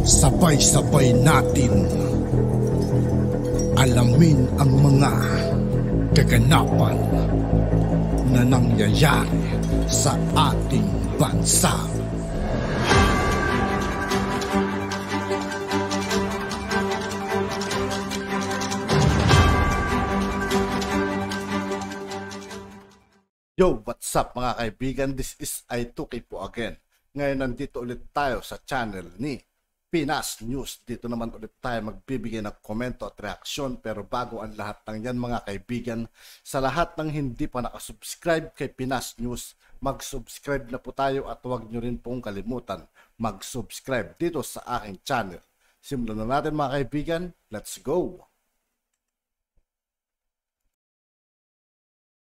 Sabay-sabay natin alamin ang mga kaganapan na nangyayari sa ating bansa. Yo, what's up mga kaibigan? This is I2K po again. Ngayon nandito ulit tayo sa channel ni Pinas News. Dito naman ulit tayo magbibigay ng komento at reaksyon. Pero bago ang lahat ng yan mga kaibigan, sa lahat ng hindi pa nakasubscribe kay Pinas News, mag-subscribe na po tayo at huwag nyo rin pong kalimutan mag-subscribe dito sa aking channel. Simulan na natin mga kaibigan. Let's go!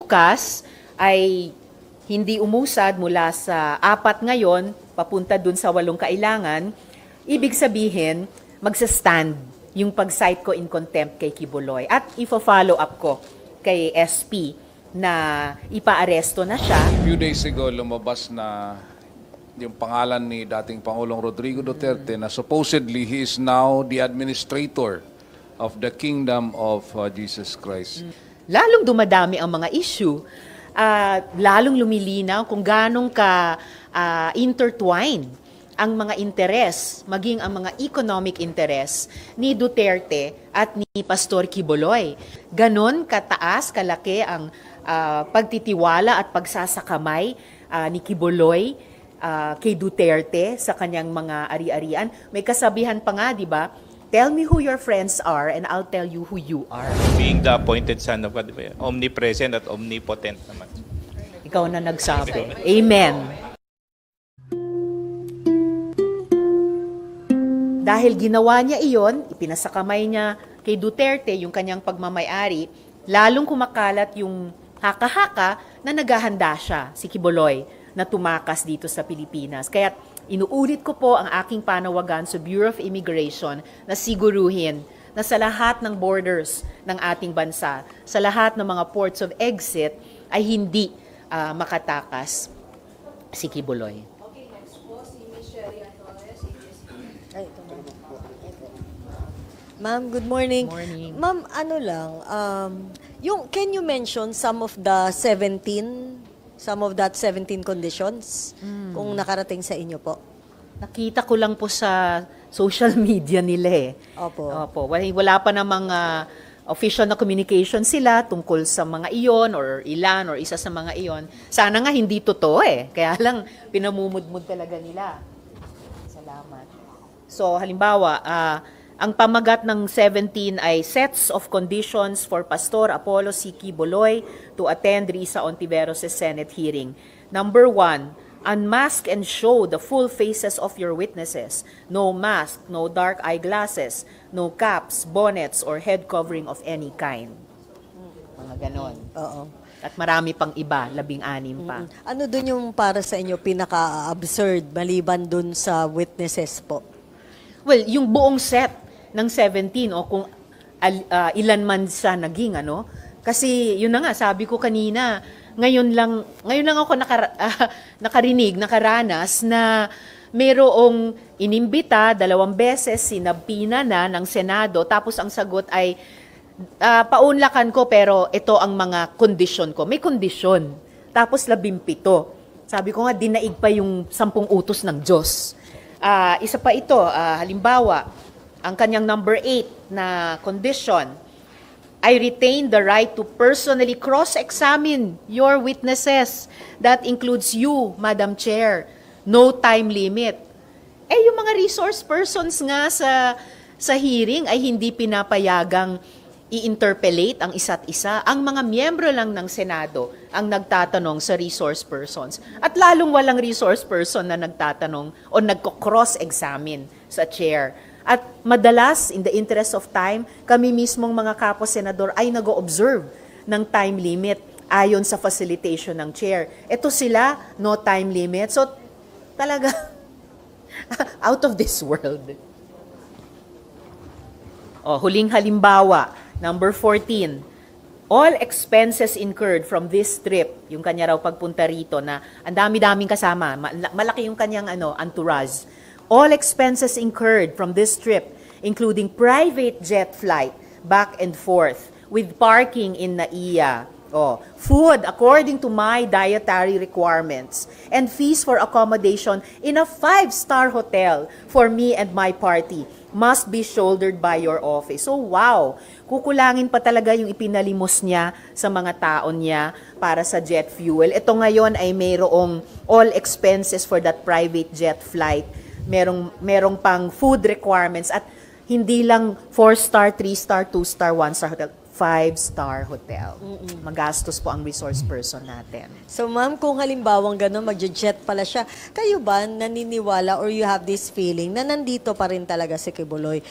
Bukas ay hindi umusad mula sa 4 ngayon, papunta dun sa 8 kailangan, ibig sabihin, magsa-stand yung pag-cite ko in contempt kay Quiboloy. At ifo-follow up ko kay SP na ipa-aresto na siya. A few days ago, lumabas na yung pangalan ni dating Pangulong Rodrigo Duterte na supposedly he is now the administrator of the Kingdom of Jesus Christ. Lalong dumadami ang mga issue. Lalong lumilinaw kung ganong intertwine ang mga interes, maging ang mga economic interes ni Duterte at ni Pastor Quiboloy. Ganon kataas, kalaki ang pagtitiwala at pagsasakamay ni Quiboloy kay Duterte sa kanyang mga ari-arian. May kasabihan pa nga, di ba? Tell me who your friends are and I'll tell you who you are. Being the appointed son of God, omnipresent at omnipotent naman. Ikaw na nagsabi. Amen. Dahil ginawa niya iyon, ipinasakamay niya kay Duterte yung kanyang pagmamayari, lalong kumakalat yung haka-haka na naghahanda siya, si Quiboloy, na tumakas dito sa Pilipinas. Kaya inuulit ko po ang aking panawagan sa Bureau of Immigration na siguruhin na sa lahat ng borders ng ating bansa, sa lahat ng mga ports of exit, ay hindi makatakas si Quiboloy. Okay, next po si Ms. Sherry Antones, ABS-CBN. Ma'am, good morning. Good morning. Ma'am, ano lang, can you mention some of that 17 conditions kung nakarating sa inyo po? Nakita ko lang po sa social media nila eh. Opo. Wala pa namang official na communication sila tungkol sa mga iyon or ilan or isa sa mga iyon. Sana nga hindi totoo eh. Kaya lang pinamumudmud talaga nila. Salamat. So halimbawa, ang pamagat ng 17 ay sets of conditions for Pastor Apollo C. Quiboloy to attend Risa Ontiveros' Senate hearing. Number 1, unmask and show the full faces of your witnesses. No mask, no dark eyeglasses, no caps, bonnets, or head covering of any kind. Mga ganon. Oo. At marami pang iba, 16 pa. Ano dun yung para sa inyo pinaka-absurd maliban dun sa witnesses po? Well, yung buong set ng 17 o kung ilan man sa naging kasi yun na nga sabi ko kanina, ngayon lang ako nakaranas na mayroong inimbita 2 beses, sinabina na ng Senado, tapos ang sagot ay paunlakan ko pero ito ang mga kondisyon ko. May kondisyon. Tapos 17. Sabi ko nga dinaig pa yung 10 utos ng Diyos. Isa pa ito, halimbawa, ang kanyang number 8 na condition, I retain the right to personally cross-examine your witnesses. That includes you, Madam Chair. No time limit. Yung mga resource persons nga sa hearing ay hindi pinapayagang i-interpellate ang isa't isa. Ang mga miyembro lang ng Senado ang nagtatanong sa resource persons. At lalong walang resource person na nagtatanong o nagko-cross-examine sa chair. At madalas, in the interest of time, kami mismong mga kapwa-senador ay nag-o-observe ng time limit ayon sa facilitation ng chair. Ito sila, no time limit. So, talaga, out of this world. Huling halimbawa, number 14. all expenses incurred from this trip, yung kanya raw pagpunta rito na ang dami-daming kasama, malaki yung kanyang entourage. All expenses incurred from this trip, including private jet flight back and forth with parking in NAIA, food according to my dietary requirements, and fees for accommodation in a 5-star hotel for me and my party must be shouldered by your office. So wow, kukulangin pa talaga yung ipinalimos niya sa mga taon niya para sa jet fuel. Ito ngayon ay mayroong all expenses for that private jet flight. Merong pang food requirements at hindi lang 4-star, 3-star, 2-star, 1-star hotel. 5-star hotel. Magastos po ang resource person natin. So ma'am, kung halimbawang gano'n, magje-jet pala siya, kayo ba naniniwala or you have this feeling na nandito pa rin talaga si Quiboloy?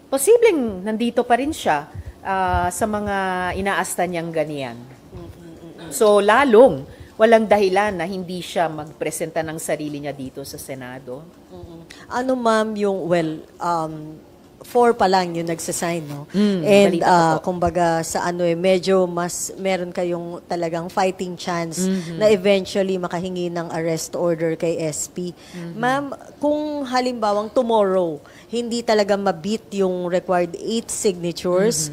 Posibleng nandito pa rin siya sa mga inaasta niyang ganyan. So lalong walang dahilan na hindi siya magpresenta ng sarili niya dito sa Senado. Ano ma'am yung, 4 pa lang yung nagsasign, no? And balita ko po. kumbaga sa medyo mas meron kayong talagang fighting chance na eventually makahingi ng arrest order kay SP. Ma'am, kung halimbawang tomorrow, hindi talaga mabit yung required 8 signatures,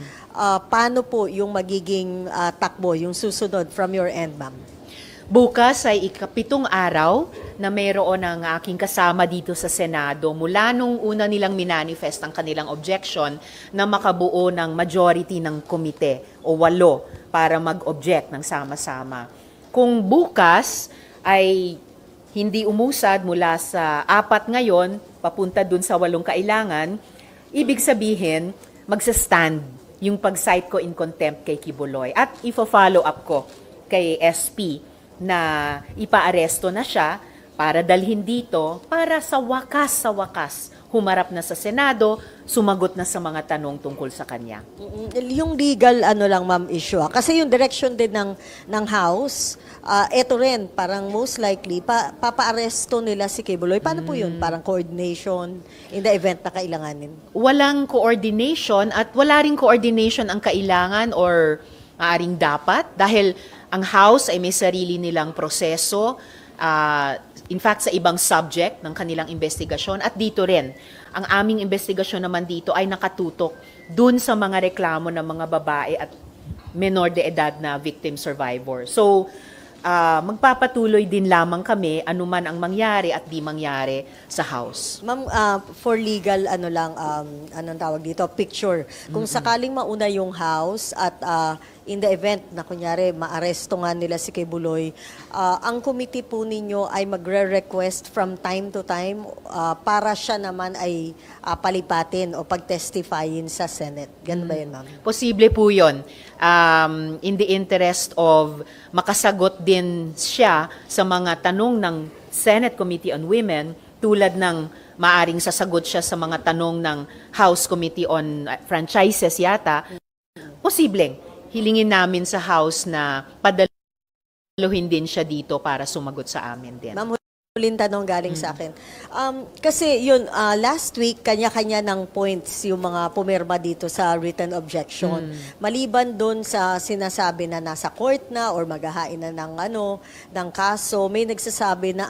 paano po yung magiging takbo, yung susunod from your end, ma'am? Bukas ay ika-7 araw na mayroon ang aking kasama dito sa Senado mula nung una nilang minanifest ang kanilang objection na makabuo ng majority ng komite o 8 para mag-object ng sama-sama. Kung bukas ay hindi umusad mula sa 4 ngayon, papunta dun sa 8 kailangan, ibig sabihin, magsa-stand yung pag-cite ko in contempt kay Quiboloy at ifo-follow up ko kay SP na ipaaresto na siya para dalhin dito para sa wakas humarap na sa Senado, sumagot na sa mga tanong tungkol sa kanya. Yung legal lang ma'am issue. Kasi yung direction din ng House, eto rin parang most likely papa-aresto nila si Quiboloy. Paano po yun? Parang coordination in the event na kailanganin. Walang coordination at wala ring coordination ang kailangan or maaring dapat dahil ang House ay may sarili nilang proseso, in fact sa ibang subject ng kanilang investigasyon at dito rin. Ang aming investigasyon naman dito ay nakatutok dun sa mga reklamo ng mga babae at menor de edad na victim survivor. So, magpapatuloy din lamang kami anuman ang mangyari at di mangyari sa House. Ma'am, for legal, anong tawag dito, picture. Kung sakaling mauna yung House at in the event na kunyari maaresto nga nila si Quiboloy, ang committee po ninyo ay magre-request from time to time para siya naman ay palipatin o pag-testifyin sa Senate. Ganun ba yun, ma'am? Posible po yun. In the interest of makasagot din siya sa mga tanong ng Senate Committee on Women tulad ng maaring sasagot siya sa mga tanong ng House Committee on Franchises yata. Posibleng hilingin namin sa House na padaluhin din siya dito para sumagot sa amin din. Ma'am, huling tanong galing sa akin. Kasi yun, last week, kanya-kanya ng points yung mga pumirma dito sa written objection. Maliban doon sa sinasabi na nasa court na or maghahain na ng kaso, may nagsasabi na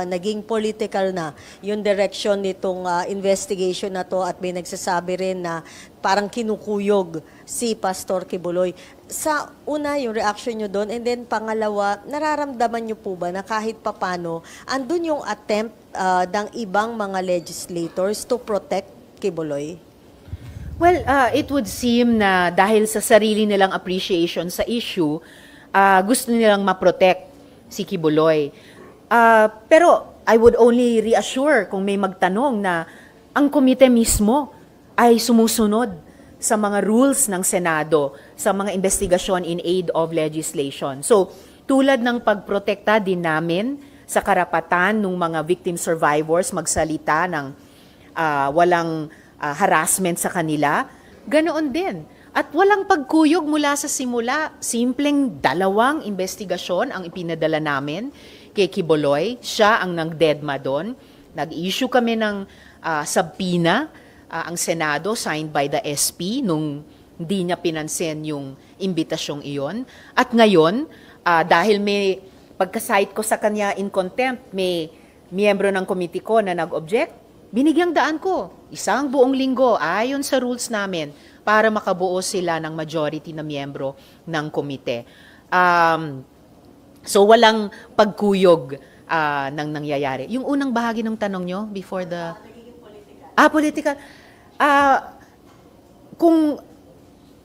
naging political na yung direction nitong investigation na to at may nagsasabi rin na parang kinukuyog si Pastor Quiboloy. Sa una, yung reaction nyo doon, and then pangalawa, nararamdaman nyo po ba na kahit papano, andun yung attempt ng ibang mga legislators to protect Quiboloy? Well, it would seem na dahil sa sarili nilang appreciation sa issue, gusto nilang ma-protect si Quiboloy. Pero I would only reassure kung may magtanong na ang komite mismo ay sumusunod sa mga rules ng Senado, sa mga investigasyon in aid of legislation. So, tulad ng pagprotekta din namin sa karapatan ng mga victim survivors magsalita ng walang harassment sa kanila, ganoon din. At walang pagkuyog mula sa simula, simpleng 2 investigasyon ang ipinadala namin kay Quiboloy. Siya ang nag-dedma doon. Nag-issue kami ng subpoena ang Senado signed by the SP nung hindi niya pinansin yung imbitasyong iyon. At ngayon, dahil may pagka-cite ko sa kanya in contempt, may miyembro ng committee ko na nag-object, binigyang daan ko. Isang buong linggo, ayon sa rules namin, para makabuo sila ng majority na miyembro ng komite. So walang pagkuyog ng nangyayari. Yung unang bahagi ng tanong nyo before the... political.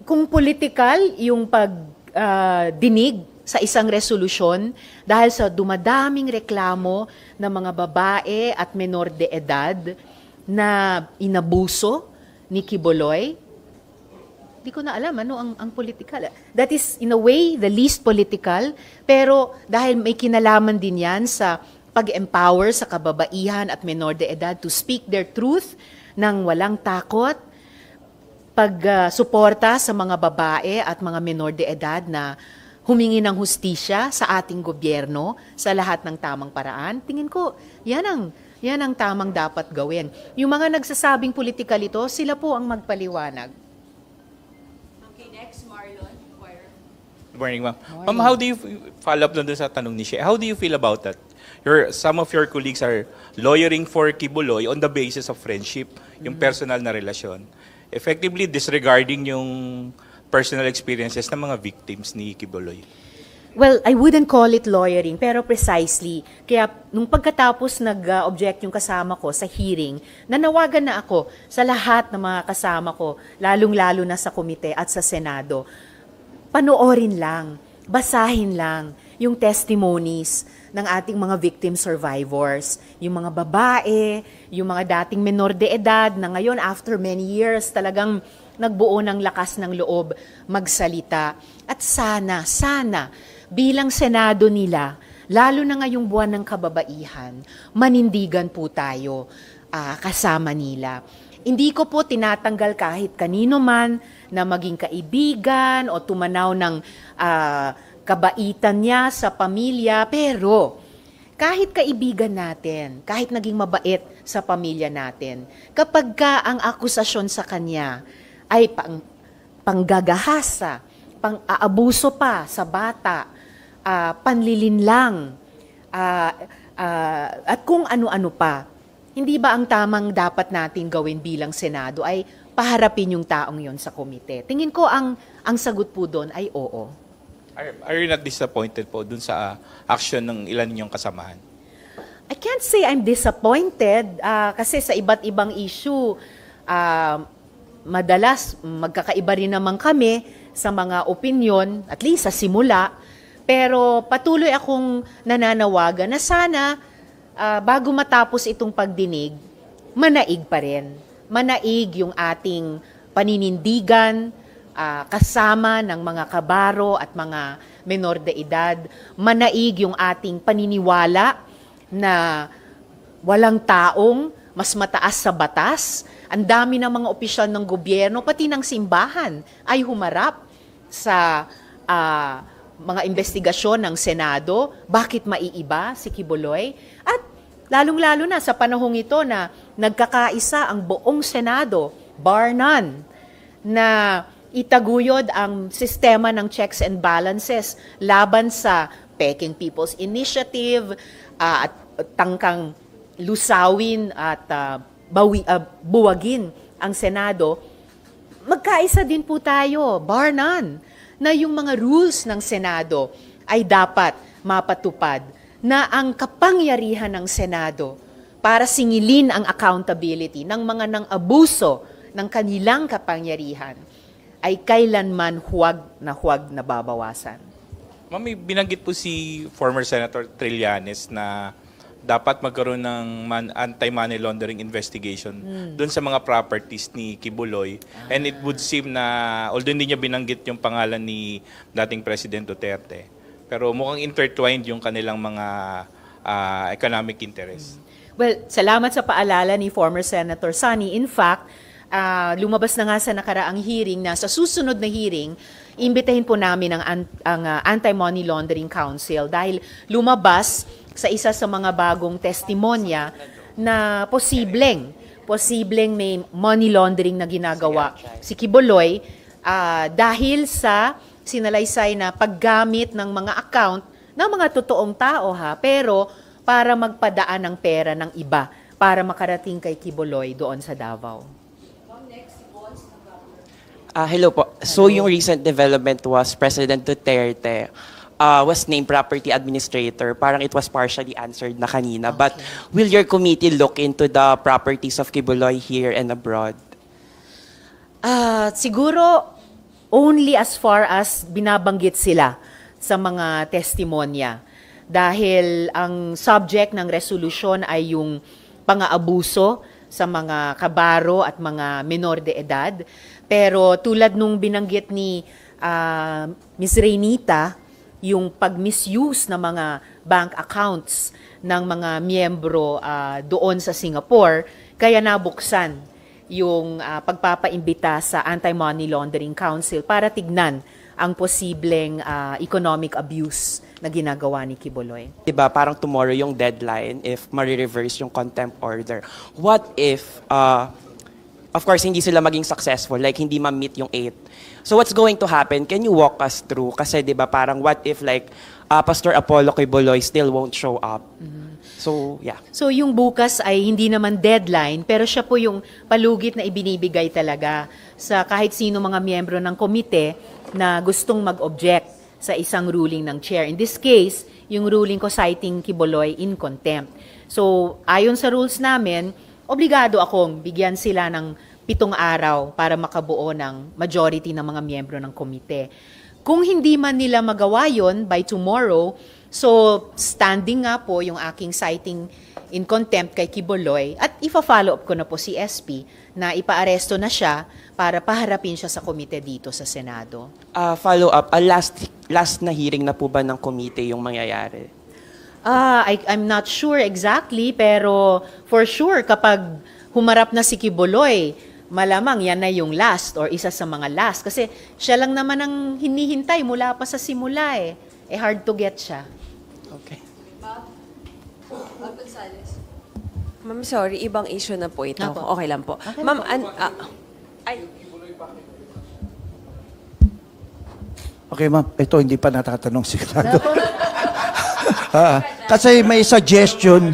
Kung political yung pagdinig sa isang resolusyon dahil sa dumadaming reklamo ng mga babae at menor de edad na inabuso ni Quiboloy, di ko na alam ano ang political. That is, in a way, the least political, pero dahil may kinalaman din yan sa pag-empower sa kababaihan at menor de edad to speak their truth nang walang takot, pag-suporta sa mga babae at mga menor de edad na humingi ng hustisya sa ating gobyerno sa lahat ng tamang paraan. Tingin ko, yan ang tamang dapat gawin. Yung mga nagsasabing political ito, sila po ang magpaliwanag. Okay, next, Marlon. Inquirer. Good morning, ma'am. Ma'am, how do you follow up doon sa tanong ni Shea? How do you feel about that? Some of your colleagues are lawyering for Quiboloy on the basis of friendship, yung personal na relasyon. Effectively disregarding yung personal experiences ng mga victims ni Quiboloy. Well, I wouldn't call it lawyering, pero precisely. Kaya nung pagkatapos nag-object yung kasama ko sa hearing, nanawagan na ako sa lahat ng mga kasama ko, lalong-lalo na sa komite at sa Senado. Panoorin lang, basahin lang yung testimonies ng ating mga victim survivors, yung mga babae, yung mga dating menor de edad na ngayon after many years talagang nagbuo ng lakas ng loob magsalita. At sana bilang Senado nila, lalo na ngayong buwan ng kababaihan, manindigan po tayo kasama nila. Hindi ko po tinatanggal kahit kanino man na maging kaibigan o tumanaw ng kabaitan niya sa pamilya, pero kahit kaibigan natin, kahit naging mabait sa pamilya natin, kapag ka ang akusasyon sa kanya ay panggagahasa, pang-aabuso pa sa bata, panlilinlang, at kung ano-ano pa, hindi ba ang tamang dapat natin gawin bilang Senado ay paharapin yung taong yon sa komite? Tingin ko ang sagot po doon ay oo. Are you not disappointed po dun sa action ng ilan ninyong kasamahan? I can't say I'm disappointed kasi sa iba't ibang issue, madalas magkakaiba rin naman kami sa mga opinyon, at least sa simula, pero patuloy akong nananawagan na sana bago matapos itong pagdinig, manaig pa rin. Manaig yung ating paninindigan, kasama ng mga kabaro at mga menor de edad. Manaig yung ating paniniwala na walang taong mas mataas sa batas. Ang dami ng mga opisyal ng gobyerno, pati ng simbahan, ay humarap sa mga investigasyon ng Senado. Bakit maiiba si Quiboloy? At lalong-lalo na sa panahong ito na nagkakaisa ang buong Senado, bar none, na itaguyod ang sistema ng checks and balances laban sa Peking People's Initiative at tangkang lusawin at buwagin ang Senado. Magkaisa din po tayo, bar none, na yung mga rules ng Senado ay dapat mapatupad, na ang kapangyarihan ng Senado para singilin ang accountability ng mga nang-abuso ng kanilang kapangyarihan ay kailanman huwag na babawasan. Ma'am, may binanggit po si former Senator Trillanes na dapat magkaroon ng anti-money laundering investigation doon sa mga properties ni Quiboloy. And it would seem na, although hindi niya binanggit yung pangalan ni dating President Duterte, pero mukhang intertwined yung kanilang mga economic interests. Well, salamat sa paalala ni former Senator Sonny. In fact, lumabas na nga sa nakaraang hearing na sa susunod na hearing, imbitahin po namin ang Anti-Money Laundering Council dahil lumabas sa isa sa mga bagong testimonya na posibleng may money laundering na ginagawa si Quiboloy dahil sa sinalaysay na paggamit ng mga account ng mga totoong tao pero para magpadaan ng pera ng iba para makarating kay Kibuloy doon sa Davao. Hello po. So yung recent development was President Duterte was named property administrator. Parang it was partially answered na kanina. But will your committee look into the properties of Kibuloy here and abroad? Siguro only as far as binabanggit sila sa mga testimonya. Dahil ang subject ng resolusyon ay yung pang-aabuso sa mga kabaro at mga menor de edad. Pero tulad nung binanggit ni Ms. Reynita, yung pag-misuse ng mga bank accounts ng mga miyembro doon sa Singapore, kaya nabuksan yung pagpapaimbita sa Anti-Money Laundering Council para tignan ang posibleng economic abuse na ginagawa ni Kibuloy. Diba, parang tomorrow yung deadline if ma-reverse yung contempt order. What if, of course, hindi sila maging successful, like hindi ma-meet yung 8. So what's going to happen? Can you walk us through? Kasi diba, parang what if like Pastor Apollo Kibuloy still won't show up? So, yeah. So yung bukas ay hindi naman deadline, pero siya po yung palugit na ibinibigay talaga sa kahit sino mga miyembro ng komite na gustong mag-object sa isang ruling ng chair. In this case, yung ruling ko citing Kibuloy in contempt. So ayon sa rules namin, obligado akong bigyan sila ng 7 araw para makabuo ng majority ng mga miyembro ng komite. Kung hindi man nila magawa yon by tomorrow, so standing nga po yung aking citing in contempt kay Kibuloy at ipa-follow up ko na po si SP na ipaaresto na siya para paharapin siya sa komite dito sa Senado. Follow up, last na hearing na po ba ng komite yung mangyayari? I'm not sure exactly, pero for sure kapag humarap na si Kibuloy, malamang yan na yung last or isa sa mga last. Kasi siya lang naman ang hinihintay mula pa sa simula eh. Hard to get siya. Okay. Ma'am, sorry, ibang issue na po ito. Apo. Okay lang po. Okay Ma'am, lang Okay, ma'am. Ito, hindi pa natatanong si Senado. Kasi may suggestion.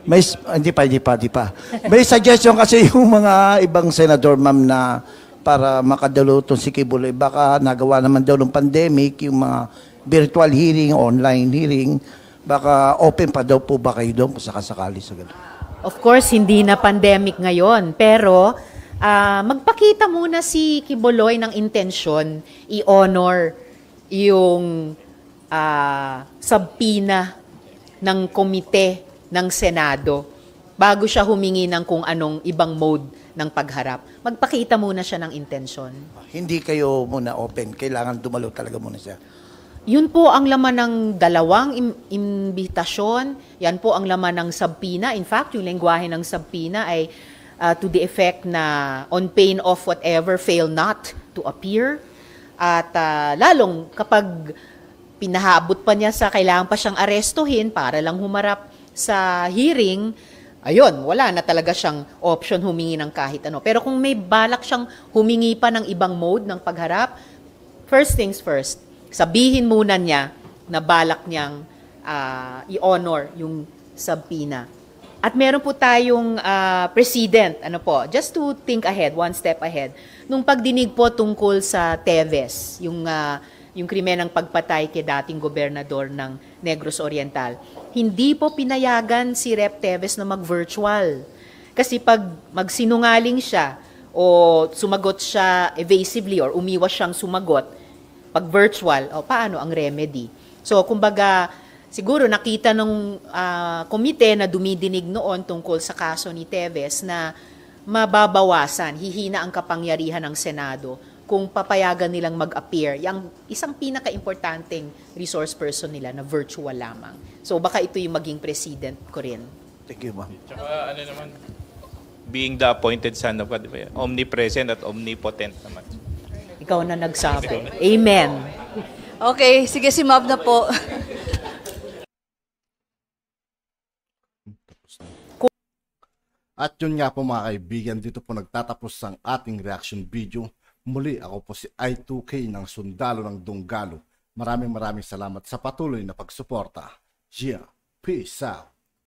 Hindi pa. May suggestion kasi yung mga ibang senador, ma'am, na para makadalo itong si Kibuloy. Baka nagawa naman daw ng pandemic, yung mga virtual hearing, online hearing. Baka open pa daw po ba kayo doon kung sakasakali sa ganun? Of course, hindi na pandemic ngayon. Pero magpakita muna si Kibuloy ng intensyon i-honor yung subpoena ng komite ng Senado bago siya humingi ng kung anong ibang mode ng pagharap. Magpakita muna siya ng intensyon. Hindi kayo muna open. Kailangan dumalo talaga muna siya. Yun po ang laman ng dalawang imbitasyon. Yan po ang laman ng subpoena. In fact, yung lengguwahe ng subpoena ay to the effect na on pain of whatever, fail not to appear. At lalong kapag pinahabot pa niya sa kailangan pa siyang arestuhin para lang humarap sa hearing, ayun, wala na talaga siyang option humingi ng kahit ano. Pero kung may balak siyang humingi pa ng ibang mode ng pagharap, first things first, sabihin muna niya na balak niyang i-honor yung subpoena. At meron po tayong president, just to think ahead, one step ahead, nung pagdinig po tungkol sa Teves, yung krimen ng pagpatay kay dating gobernador ng Negros Oriental, hindi po pinayagan si Rep. Teves na mag-virtual. Kasi pag magsinungaling siya o sumagot siya evasively or umiwas siyang sumagot, pag virtual, paano ang remedy? So, kumbaga, siguro nakita ng komite na dumidinig noon tungkol sa kaso ni Teves na mababawasan, hihina ang kapangyarihan ng Senado kung papayagan nilang mag-appear, yung isang pinaka-importanting resource person nila na virtual lamang. So baka ito yung maging president ko rin. Thank you, ma'am. Tsaka naman, being the appointed son of God, omnipresent at omnipotent naman. Ikaw na nagsabi. Amen. Okay, sige si Mab na po. At yun nga po mga kaibigan, dito po nagtatapos ang ating reaction video. Muli ako po si I2K ng Sundalo ng Dunggalo. Maraming salamat sa patuloy na pagsuporta. Yeah, peace out.